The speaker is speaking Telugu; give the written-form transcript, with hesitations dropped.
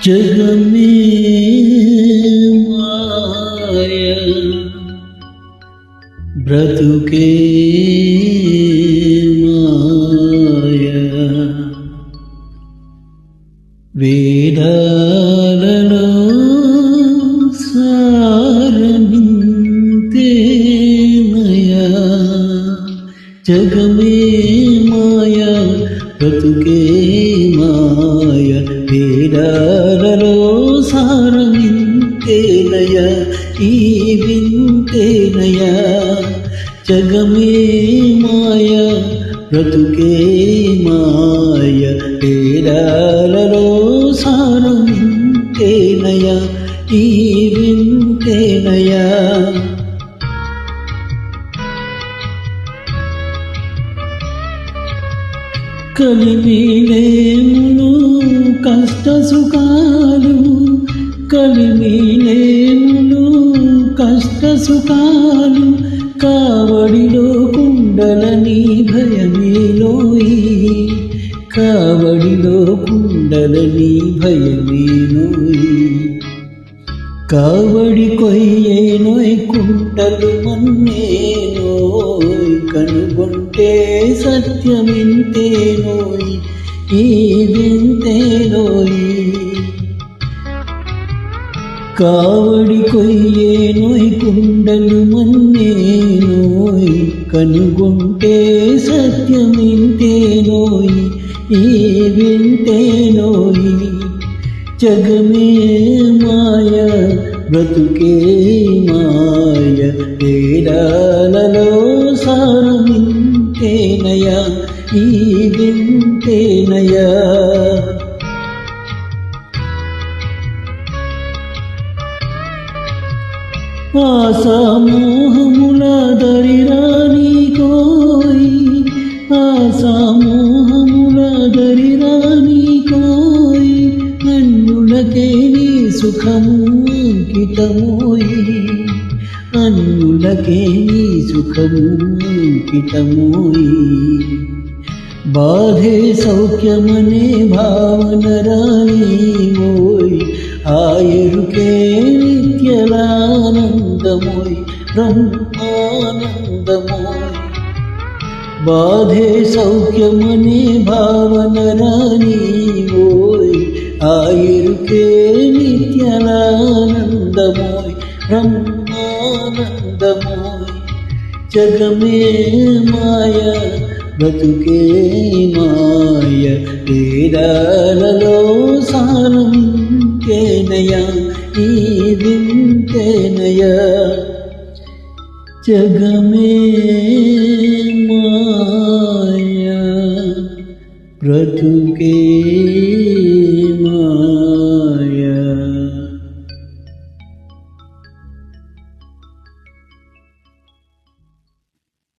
जग में माया ब्रतुके माया वेदाలలో సారమింతేనయా जग में माया ब्रतुके माया వేదాలలో సారమింతేనయా ఈ వింతేనయా जग में माया ब्रतुके माया వేదాలలో సారమింతేనయా ఈ వింతేనయా కలిమినేములు కష్ట సుఖాలు కలిమినేములు కష్ట సుఖాలు కావడిలో కుండలని భయమేలోయి కావడిలో కుండలని భయమేలోయి కావడి కొయ్యేనోయ్ కుంటలు మన్నేనోయ్ కనుగొంటే సత్యమింతేనోయ్ ఈ వింతేనోయ్ కావడి కొయ్యేనోయ్ కుండలు మన్నేనోయ్ కనుగొంటే సత్యమింతేనోయ్ ఈ వింతేనోయ్ जग में माया ब्रतुके माया వేదాలలో సారమింతేనయా ఈ వింతేనయా ఆసామోహముల దరిరాని కోయి ఆసామోహముల దరిరాని కోయి అన్యులకే నీ సుఖము అంకితమోయి అన్యులకే నీ సుఖము అంకితమోయి బాధే సౌఖ్యమనే భావన రానిమోయ్ ఆయరుకే నిత్యలానందమోయ్ బ్రహ్మానందమోయ్ బాధే సౌఖ్యమనే భావన రానిమోయ్ ఆయరుకే నిత్యలానందమోయ్ బ్రహ్మానందమోయ్ जग में माया బ్రతుకే మాయ వేదాలలో సారమింతేనయా ఈ వింతేనయా जग में माया ब्रतुके माया